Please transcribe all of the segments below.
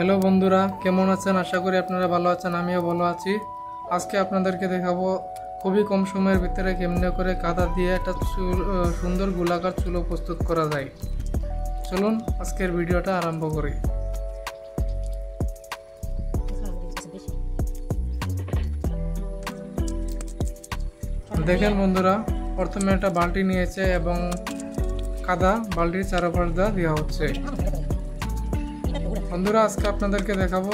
Hello বন্ধুরা, কেমন আছেন? আশা করি আপনারা ভালো আছেন, আমিও ভালো আছি। আজকে আপনাদেরকে দেখাবো খুবই কম সময়ের ভিতরে কেমনে করে কাদা দিয়ে একটা সুন্দর গোলাকার চুলো প্রস্তুত করা যায়। চলুন আজকের ভিডিওটা আরম্ভ করি। দেখেন বন্ধুরা, প্রথমে একটা বালতি নিয়েছে এবং কাদা বালতির চারপাশ দেওয়া হচ্ছে। বন্ধুরা, আজকে আপনাদেরকে দেখাবো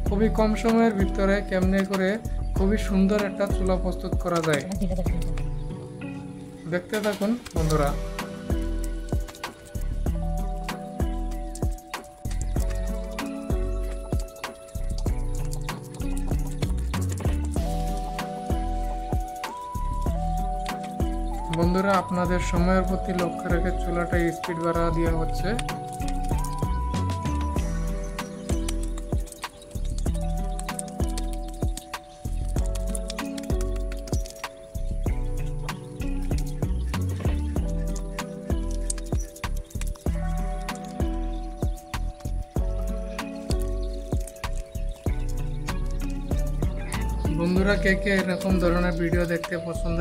খুবই কম সময়ের ভিতরে কেমনে করে খুবই সুন্দর একটা চুলা প্রস্তুত করা যায়। দেখতে থাকুন বন্ধুরা। বন্ধুরা, আপনাদের সময়ের প্রতি লক্ষ্য রেখে চুলাটা স্পিড বাড়া দেওয়া হচ্ছে। বন্ধুরা, কে কে এরকম ধরনের ভিডিও দেখতে পছন্দ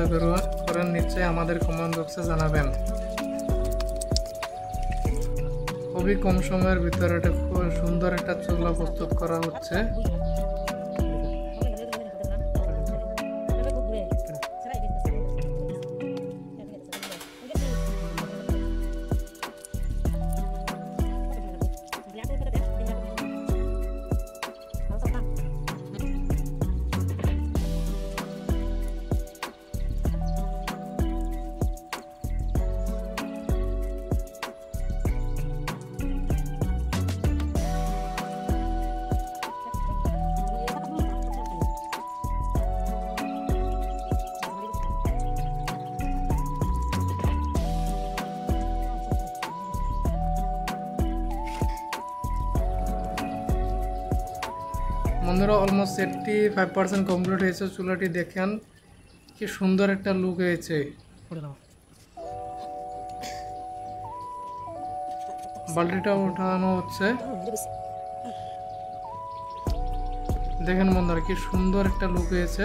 করেন নিশ্চয়ই আমাদের কমেন্ট বক্সে জানাবেন। খুবই কম সময়ের ভিতরে এটা খুব সুন্দর একটা চুলা প্রস্তুত করা হচ্ছে। বন্ধুরা, অলমোস্ট 85% কমপ্লিট হয়েছে। চুলাটি দেখেন কি সুন্দর একটা লুক হয়েছে। বালতিটা উঠানো হচ্ছে। দেখেন বন্ধুরা, কি সুন্দর একটা লুক হয়েছে।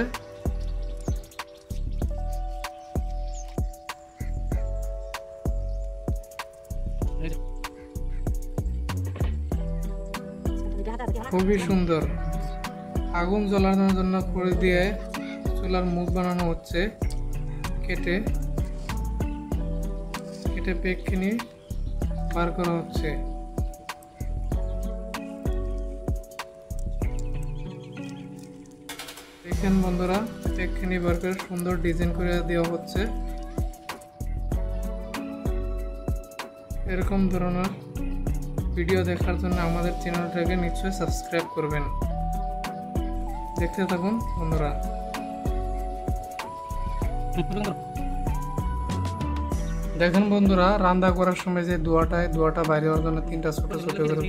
খুবই সুন্দর। আগুন জ্বালানোর জন্য খড়ি দিয়ে চুলার মুখ বানানো হচ্ছে। কেটে কেটে পেকখিনি বার করা হচ্ছে। দেখেন বন্ধুরা, পেকখিনি বার করে সুন্দর ডিজাইন করে দেওয়া হচ্ছে। এরকম ধরনের ভিডিও দেখার জন্য আমাদের চ্যানেলটাকে নিশ্চয়ই সাবস্ক্রাইব করবেন। দেখতে থাকুন বন্ধুরা। দেখেন বন্ধুরা, রান্না করার সময় যে দোয়াটা বাইরে হওয়ার জন্য 3টা ছোট ছোট করে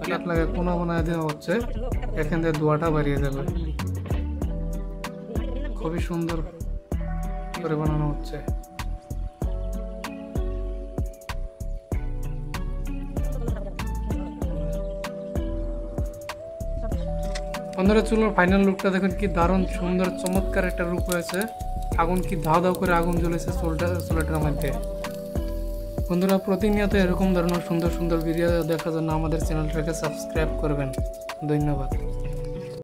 কাট লাগে কোনা বানায় দেওয়া হচ্ছে। এখান থেকে দোয়াটা বেরিয়ে যাবে। খুবই সুন্দর করে বানানো হচ্ছে। বন্ধুরা, চুলোর ফাইনাল লুকটা দেখুন, কি দারুণ সুন্দর চমৎকার একটা রূপ হয়েছে। আগুন কি ধাও ধাও করে আগুন জ্বলেছে চুলাটার মধ্যে। বন্ধুরা, প্রতিনিয়ত এরকম ধরনের সুন্দর সুন্দর ভিডিও দেখার জন্য আমাদের চ্যানেলটাকে সাবস্ক্রাইব করবেন। ধন্যবাদ।